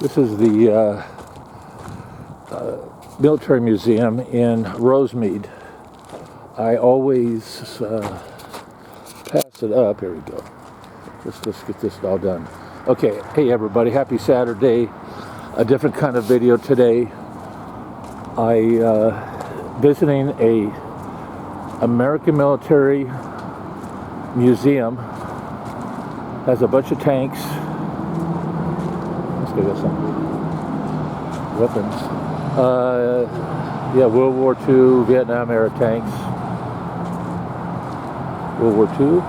This is the military museum in Rosemead. I always pass it up. Here we go. Let's get this all done. Okay, hey everybody, happy Saturday. A different kind of video today. Visiting a American military museum. Has a bunch of tanks. Let's go get some weapons. Yeah, World War II, Vietnam era tanks. World War II.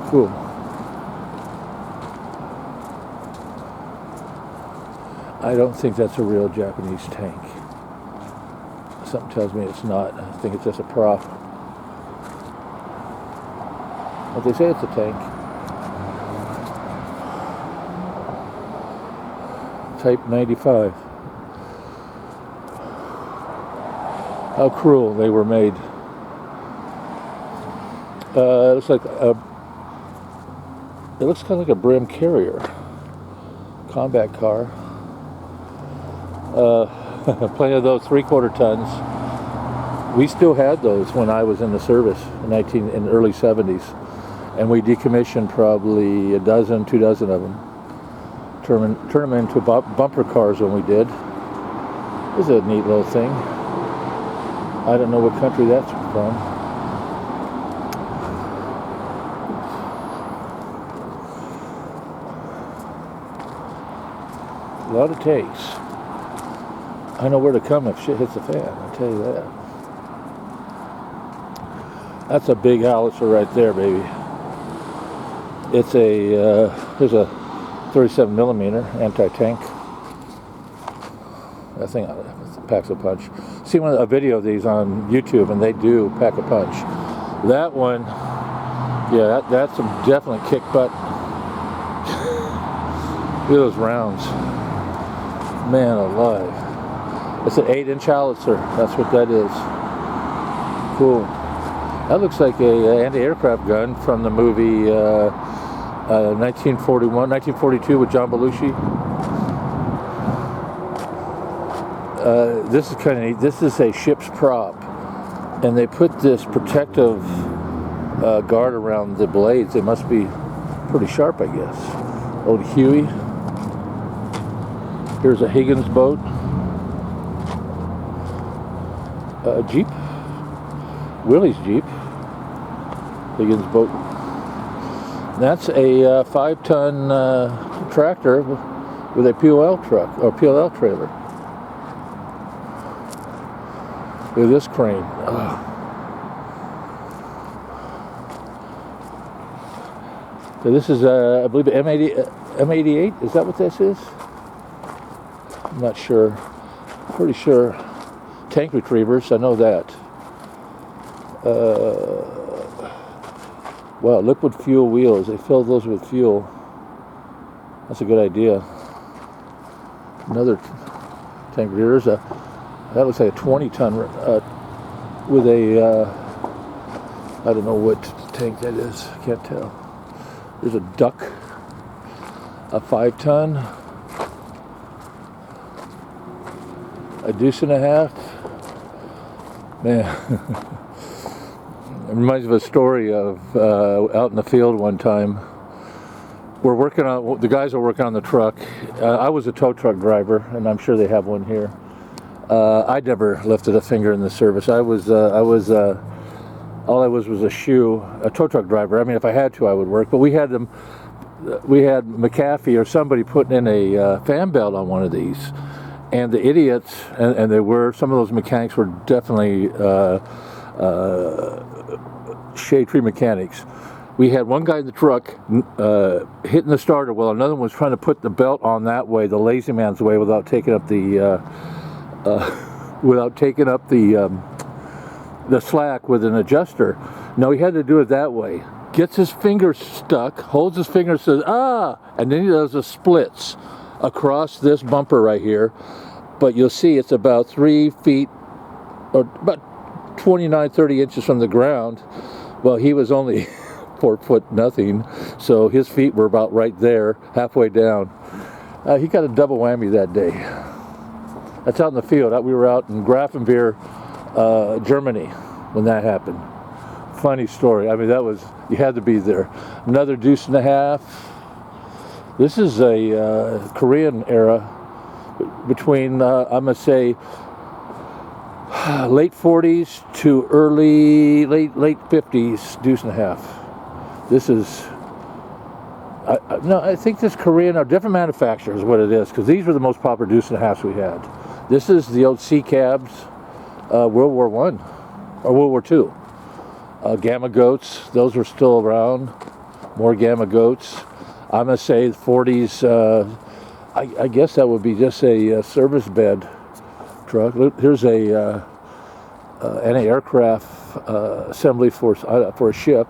Cool. I don't think that's a real Japanese tank. Something tells me it's not. I think it's just a prop. But they say it's a tank. Type 95. How cruel they were made. It looks kind of like a Brim carrier. Combat car. Plenty of those 3/4 tons. We still had those when I was in the service in the early 70s, and we decommissioned probably 2 dozen of them. Turn them into bumper cars when we did. It was a neat little thing. I don't know what country that's from. A lot of takes. I know where to come if shit hits the fan, I'll tell you that. That's a big howitzer right there, baby. It's here's a 37 millimeter anti-tank. That thing packs a punch. See a video of these on YouTube, and they do pack a punch. That one, yeah, that's some definite kick butt. Look at those rounds. Man alive. It's an 8-inch howitzer. That's what that is. Cool. That looks like a anti-aircraft gun from the movie 1942 with John Belushi. This is kind of neat. This is a ship's prop, and they put this protective guard around the blades. They must be pretty sharp, I guess. Old Huey. Here's a Higgins boat. Jeep. Willie's Jeep. Higgins boat. That's a 5-ton tractor with a POL truck or PLL trailer. Look at this crane. So this is, I believe, M88. Is that what this is? I'm not sure. Pretty sure. Tank retrievers, I know that. Wow, liquid fuel wheels. They fill those with fuel. That's a good idea. Another tank retrievers. That looks like a 20-ton with a, I don't know what tank that is. I can't tell. There's a duck. A 5-ton. A deuce and a half. Man. It reminds me of a story of out in the field one time. The guys are working on the truck. I was a tow truck driver, and I'm sure they have one here. I never lifted a finger in the service. All I was a shoe, a tow truck driver. I mean, if I had to, I would work. But we had McAfee or somebody putting in a fan belt on one of these. And the idiots, and some of those mechanics were definitely shade tree mechanics. We had one guy in the truck hitting the starter while another one was trying to put the belt on that way, the lazy man's way, without taking up the slack with an adjuster. No, he had to do it that way. Gets his finger stuck, holds his finger, says, ah, and then he does the splits across this bumper right here. But you'll see it's about 3 feet, or about 29, 30 inches from the ground. Well, he was only 4-foot nothing, so his feet were about right there, halfway down. He got a double whammy that day. That's out in the field. We were out in Grafenbeer, Germany, when that happened. Funny story. I mean, you had to be there. Another deuce and a half. This is a Korean era between, I'm going to say, late 40s to late 50s deuce and a half. This is, I think this Korean are different manufacturers, what it is, because these were the most popular deuce and a halves we had. This is the old sea cabs, World War I or World War II. Gamma goats, those were still around. More gamma goats. I'm going to say the 40s, I guess that would be just a service bed truck. Look, here's a anti-aircraft assembly for a ship.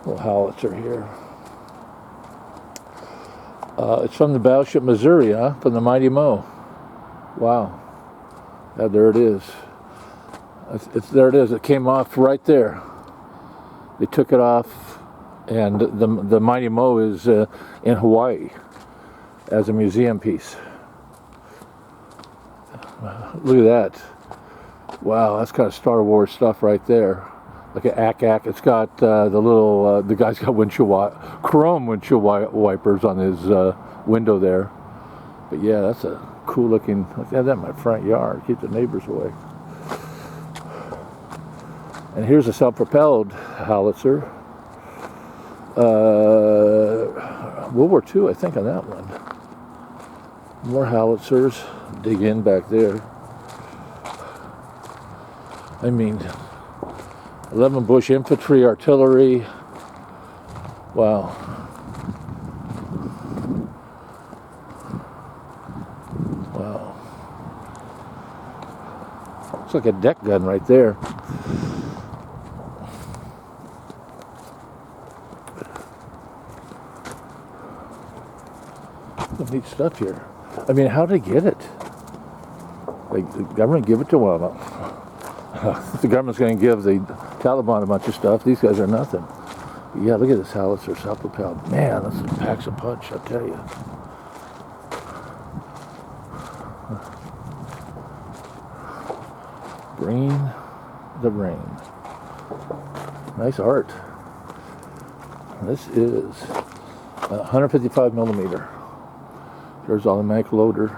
Little howitzer here. It's from the battleship Missouri, huh? From the Mighty Mo. Wow. Yeah, there it is. There it is. It came off right there. They took it off, and the Mighty Mo is in Hawaii as a museum piece. Look at that. Wow, that's kind of Star Wars stuff right there. Like an ACAC. It's got the little, the guy's got chrome windshield wipers on his window there. But yeah, that's a cool looking, I have that in my front yard. Keep the neighbors away. And here's a self-propelled howitzer. World War II, I think, on that one. More howitzers. Dig in back there. I mean, 11 Bush infantry, artillery. Wow. Wow. Looks like a deck gun right there. Some neat stuff here. I mean, how did they get it? Like, the government give it to one. The government's going to give the Taliban a bunch of stuff. These guys are nothing. Yeah, look at this howitzer, self-propelled. Man, this packs a punch, I tell you. Green the rain. Nice art. This is 155 millimeter. There's automatic loader.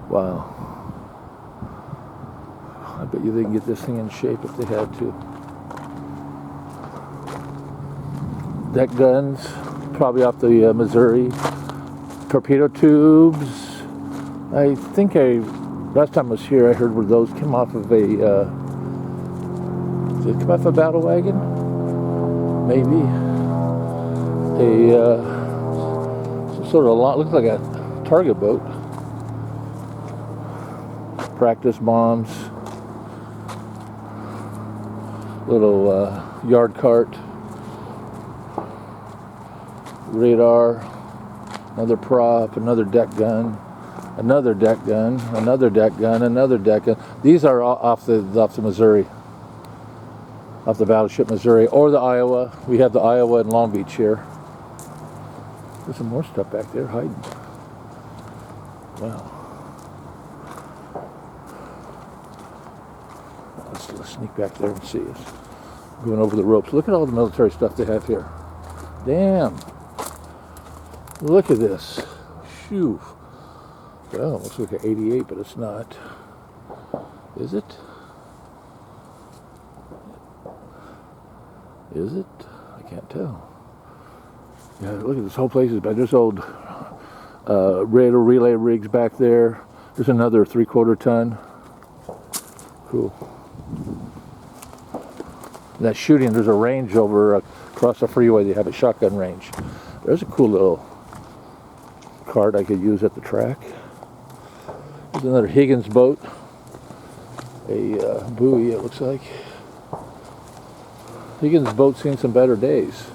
Wow. I bet you they can get this thing in shape if they had to. Deck guns, probably off the Missouri. Torpedo tubes. I think last time I was here, I heard where those came off of a, did it come off a battle wagon? Maybe. Some sort of looks like a target boat. Practice bombs. Little yard cart. Radar. Another prop. Another deck gun. Another deck gun. Another deck gun. Another deck gun. These are off the Missouri. Off the battleship Missouri or the Iowa. We have the Iowa and Long Beach here. There's some more stuff back there hiding. Wow. Let's sneak back there and see us. Going over the ropes. Look at all the military stuff they have here. Damn. Look at this. Phew. Well, it looks like an 88, but it's not. Is it? Is it? I can't tell. Yeah, look at this whole place is back. There's old radar relay rigs back there. There's another 3/4 ton. Cool. That shooting, there's a range over across the freeway. They have a shotgun range. There's a cool little cart I could use at the track. There's another Higgins boat. A buoy, it looks like. Higgins boat's seen some better days.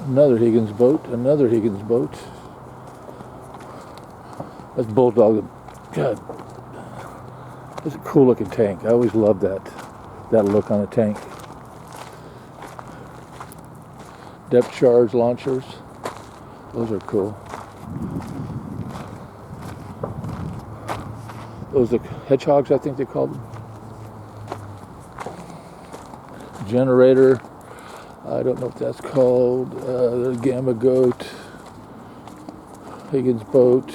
Another Higgins boat. Another Higgins boat. That's Bulldog. God. It's a cool looking tank. I always loved that look on a tank. Depth charge launchers. Those are cool. Those are hedgehogs, I think they called them. Generator. I don't know what that's called. The Gamma Goat. Higgins boat.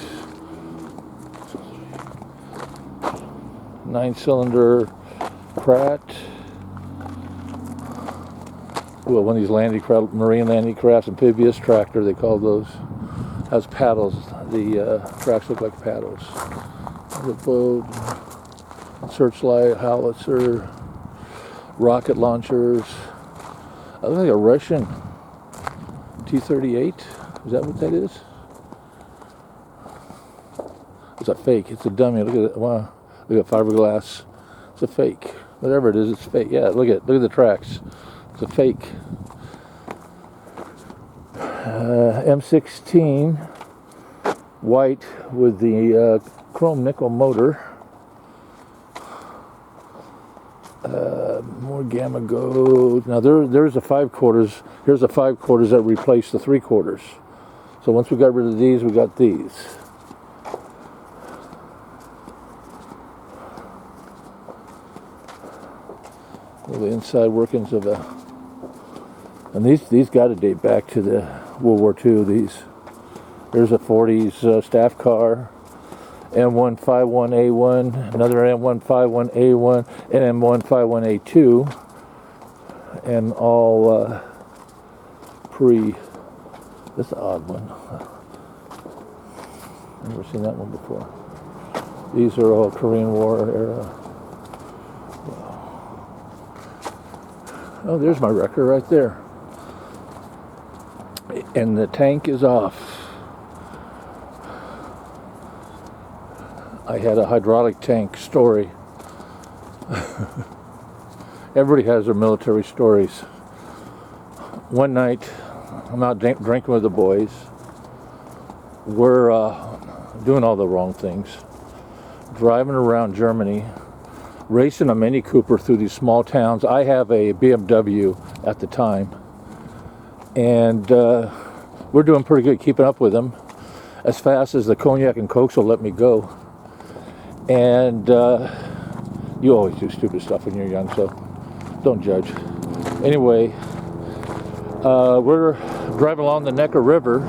9-cylinder Pratt. Well, one of these marine landing crafts, amphibious tractor, they call those. Has paddles. The tracks look like paddles. The boat, searchlight, howitzer, rocket launchers. I look like a Russian T-38. Is that what that is? It's a fake. It's a dummy. Look at it. Wow. Look at fiberglass. It's a fake. Whatever it is, it's fake. Yeah, look at the tracks. It's a fake. M16 white with the chrome nickel motor. More Gamma Goat. Now there's a 5/4. Here's a 5/4 that replaced the 3/4. So once we got rid of these, we got these. Well, the inside workings of a, and these got to date back to the World War II. There's a 40s staff car, M151A1, another M151A1, and M151A2, and all That's an odd one. I've never seen that one before. These are all Korean War era. Oh, there's my wrecker right there. And the tank is off. I had a hydraulic tank story. Everybody has their military stories. One night, I'm out drinking with the boys. We're doing all the wrong things. Driving around Germany, racing a Mini Cooper through these small towns. I have a BMW at the time. And we're doing pretty good keeping up with them as fast as the cognac and cokes will let me go. And you always do stupid stuff when you're young, so don't judge. Anyway, we're driving along the Neckar River,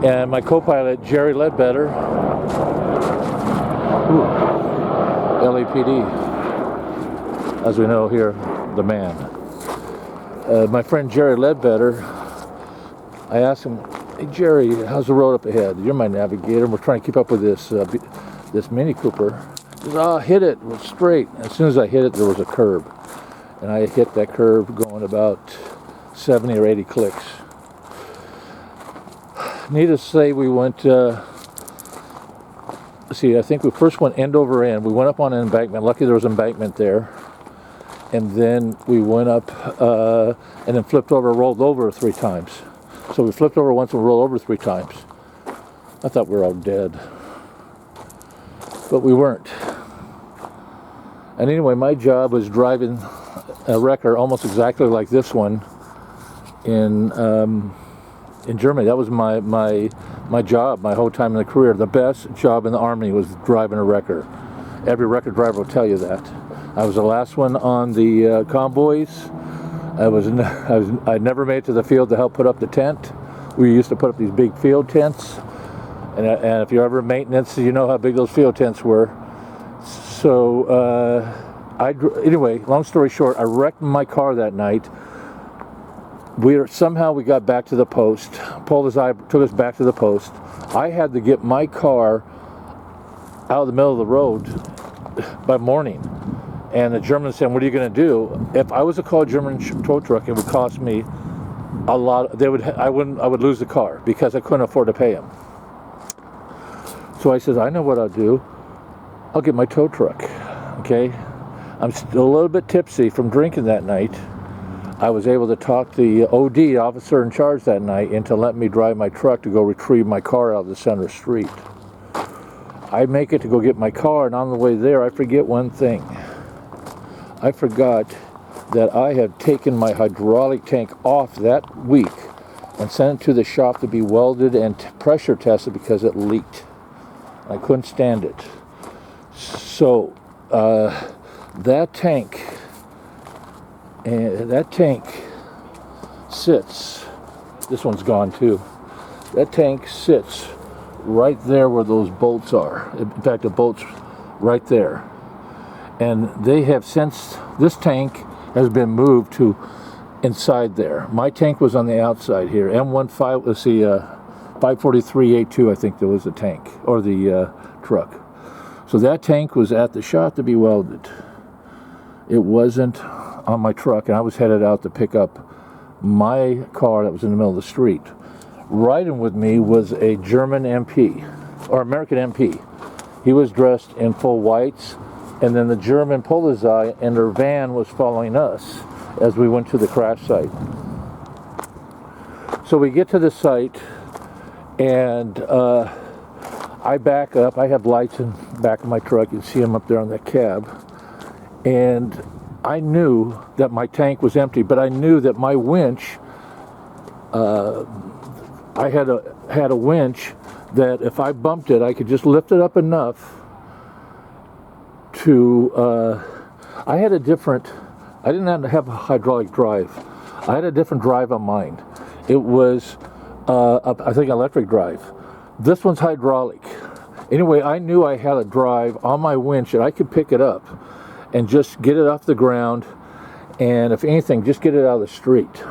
and my co-pilot, Jerry Ledbetter, LAPD, as we know here, the man. My friend Jerry Ledbetter, I asked him, "Hey Jerry, how's the road up ahead? You're my navigator. We're trying to keep up with this Mini Cooper." He says, hit it. It was straight. As soon as I hit it, there was a curb. And I hit that curb going about 70 or 80 clicks. Needless to say, we went, I think we first went end over end. We went up on an embankment. Lucky there was an embankment there. And then we went up and then flipped over, rolled over 3 times. So we flipped over once and rolled over 3 times. I thought we were all dead. But we weren't. And anyway, my job was driving a wrecker almost exactly like this one in Germany. That was my job, my whole time in the career. The best job in the Army was driving a wrecker. Every wrecker driver will tell you that. I was the last one on the convoys. I never made it to the field to help put up the tent. We used to put up these big field tents. And if you're ever in maintenance, you know how big those field tents were. So, anyway, long story short, I wrecked my car that night. Somehow we got back to the post. Took us back to the post. I had to get my car out of the middle of the road by morning. And the Germans said, "What are you going to do?" If I was to call a German tow truck, it would cost me a lot. I would lose the car because I couldn't afford to pay them. So I said, "I know what I'll do. I'll get my tow truck." Okay, I'm still a little bit tipsy from drinking that night. I was able to talk the OD officer in charge that night into letting me drive my truck to go retrieve my car out of the center street. I make it to go get my car, and on the way there, I forget one thing. I forgot that I had taken my hydraulic tank off that week and sent it to the shop to be welded and pressure tested because it leaked. I couldn't stand it. So that tank sits. This one's gone too. That tank sits right there where those bolts are. In fact, the bolt's right there. And they have since, this tank has been moved to inside there. My tank was on the outside here. M15, let's see, 543A2, I think there was the tank, or the truck. So that tank was at the shop to be welded. It wasn't on my truck, and I was headed out to pick up my car that was in the middle of the street. Riding with me was a German MP, or American MP. He was dressed in full whites, and then the German Polizei and their van was following us as we went to the crash site. So we get to the site, and I back up. I have lights in the back of my truck. You can see them up there on that cab. And I knew that my tank was empty, but I knew that my winch, I had a winch that if I bumped it, I could just lift it up enough to, I didn't have a hydraulic drive. I had a different drive on mine. It was, I think, electric drive. This one's hydraulic. Anyway, I knew I had a drive on my winch that I could pick it up and just get it off the ground, and if anything, just get it out of the street.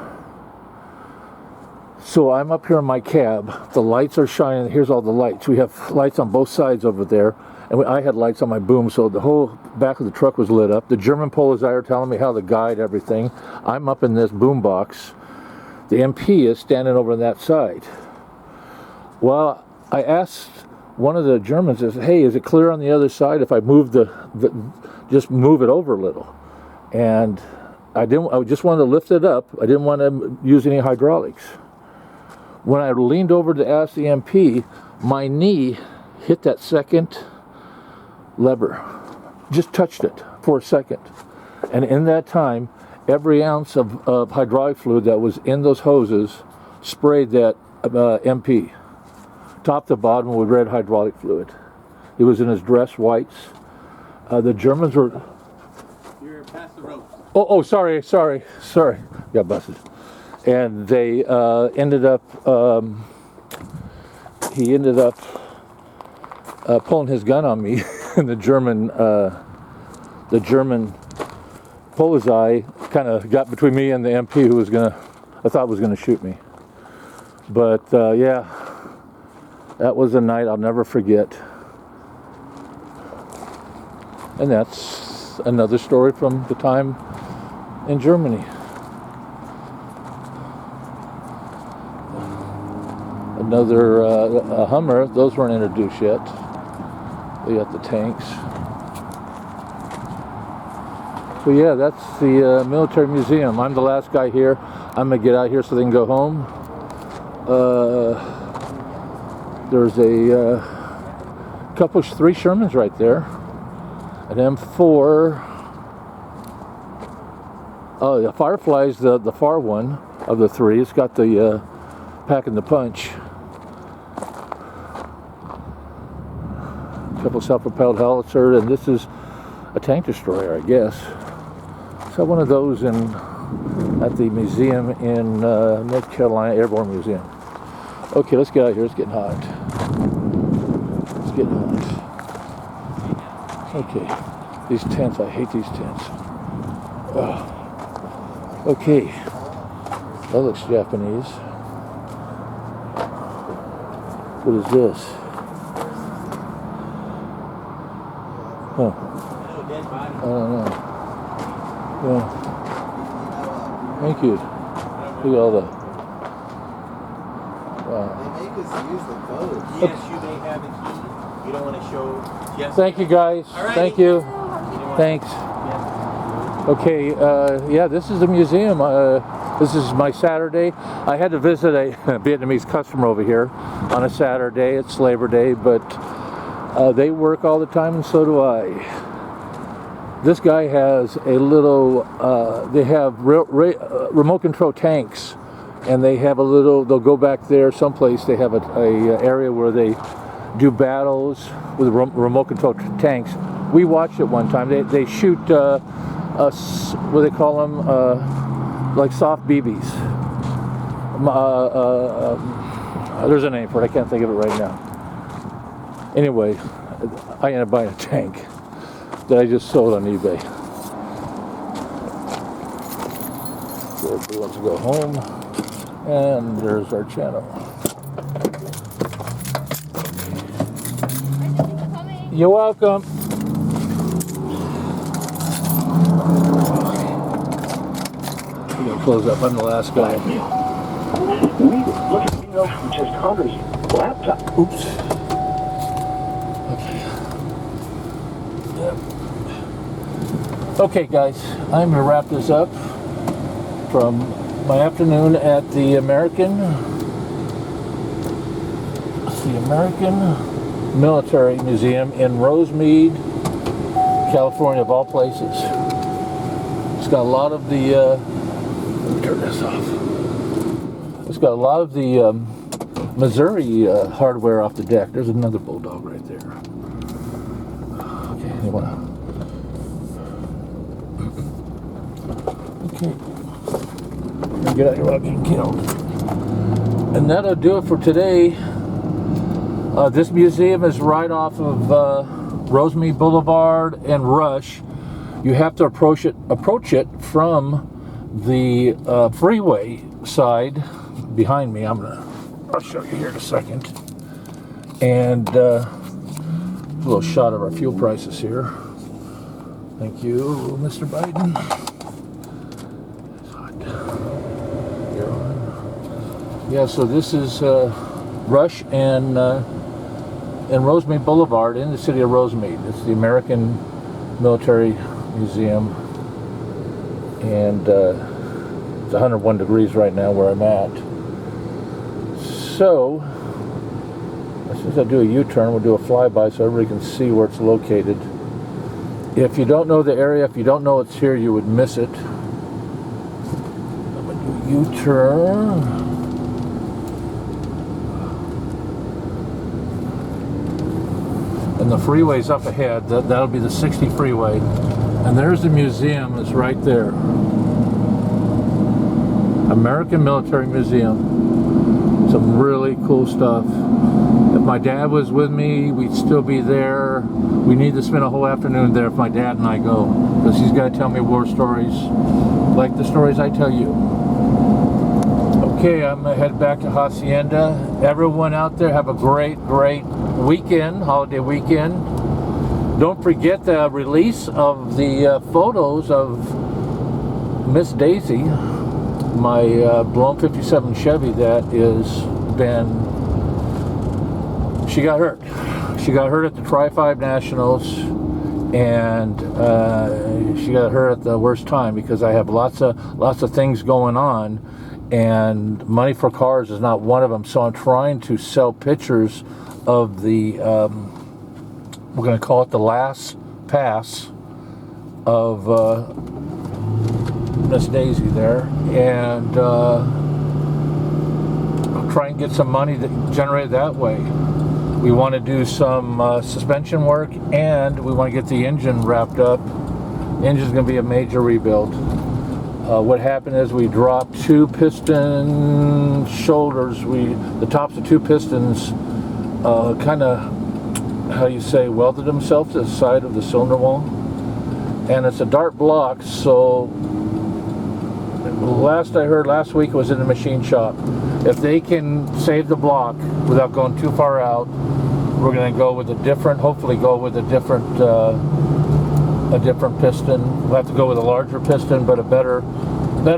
So I'm up here in my cab. The lights are shining. Here's all the lights. We have lights on both sides over there, and I had lights on my boom, so the whole back of the truck was lit up. The German Polizei are telling me how to guide everything. I'm up in this boom box. The MP is standing over on that side. Well, I asked one of the Germans, hey, is it clear on the other side if I move just move it over a little? And I just wanted to lift it up. I didn't want to use any hydraulics. When I leaned over to ask the MP, my knee hit that second lever. Just touched it for a second. And in that time, every ounce of hydraulic fluid that was in those hoses sprayed that MP. Top to bottom with red hydraulic fluid. He was in his dress whites. The Germans were... You're past the ropes. Oh, sorry. Got busted. And they ended up... he ended up pulling his gun on me. And the German Polizei kind of got between me and the MP who was I thought was gonna shoot me. But yeah, that was a night I'll never forget. And that's another story from the time in Germany. Another a Hummer. Those weren't introduced yet. We got the tanks. So yeah, that's the military museum. I'm the last guy here. I'm gonna get out here so they can go home. There's a three Shermans right there. An M4. Oh, the Firefly's the far one of the three. It's got the pack and the punch. A couple self-propelled howitzer, and this is a tank destroyer, I guess. So one of those at the museum in North Carolina Airborne Museum. Okay, let's get out of here. It's getting hot. It's getting hot. Okay, these tents. I hate these tents. Okay, that looks Japanese. What is this? Huh. I don't know. Yeah. Thank you. Look at all that. Wow. They make us use the code. Yes, you may have a key. You don't want to show. Yes. Thank you, guys. Right. Thank you. Thanks. Okay, yeah, this is the museum. This is my Saturday. I had to visit a Vietnamese customer over here on a Saturday. It's Labor Day, but They work all the time, and so do I. This guy has a little, they have remote control tanks, and they have a little, they'll go back there someplace, they have a area where they do battles with remote control tanks. We watched it one time. They shoot, what do they call them, like soft BBs. There's a name for it, I can't think of it right now. Anyway, I ended up buying a tank that I just sold on eBay. So everybody wants to go home, and there's our channel. You're welcome. We're gonna close up. I'm the last guy. We look at emails from just Hunter's laptop. Oops. Okay guys, I'm going to wrap this up from my afternoon at the American Military Museum in Rosemead, California, of all places. It's got a lot of the, let me turn this off. It's got a lot of the Missouri hardware off the deck. There's another bulldog right there. Okay, you want to... Okay, get out here without getting killed. And that'll do it for today. This museum is right off of Rosemead Boulevard and Rush. You have to approach it from the freeway side behind me. I'll show you here in a second. And a little shot of our fuel prices here. Thank you, Mr. Biden. Yeah, so this is Rush and Rosemead Boulevard in the city of Rosemead. It's the American Military Museum, and it's 101 degrees right now where I'm at. So, as soon as I do a U-turn, we'll do a flyby so everybody can see where it's located. If you don't know the area, if you don't know it's here, you would miss it. I'm going to do a U-turn. And the freeway's up ahead. That'll be the 60 freeway. And there's the museum. It's right there. American Military Museum. Some really cool stuff. If my dad was with me, we'd still be there. We need to spend a whole afternoon there if my dad and I go. Because he's got to tell me war stories like the stories I tell you. Okay, I'm going to head back to Hacienda. Everyone out there, have a great weekend, holiday weekend. Don't forget the release of the photos of Miss Daisy, my blown 57 Chevy that is she got hurt. She got hurt at the Tri-5 Nationals, and she got hurt at the worst time because I have lots of things going on, and money for cars is not one of them. So I'm trying to sell pictures of the, we're going to call it the last pass of Miss Daisy there, and I'll try and get some money generated that way. We want to do some suspension work, and we want to get the engine wrapped up. The engine's going to be a major rebuild. What happened is we dropped two piston shoulders. The tops of two pistons kind of, how you say, welded themselves to the side of the cylinder wall. And it's a dart block, so last I heard last week was in the machine shop. If they can save the block without going too far out, we're going to go with a different, hopefully go with a different piston. We'll have to go with a larger piston, but a better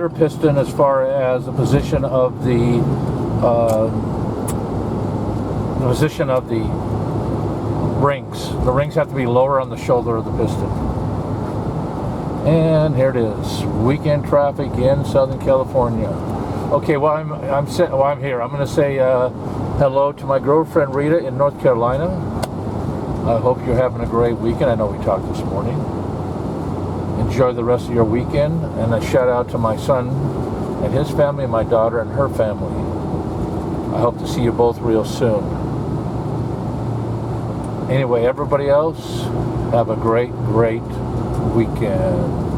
piston as far as the position of the rings. The rings have to be lower on the shoulder of the piston. And here it is, weekend traffic in Southern California. Okay, well I'm here. I'm going to say hello to my girlfriend Rita in North Carolina. I hope you're having a great weekend. I know we talked this morning. Enjoy the rest of your weekend. And a shout out to my son and his family, and my daughter and her family. I hope to see you both real soon. Anyway, everybody else, have a great weekend.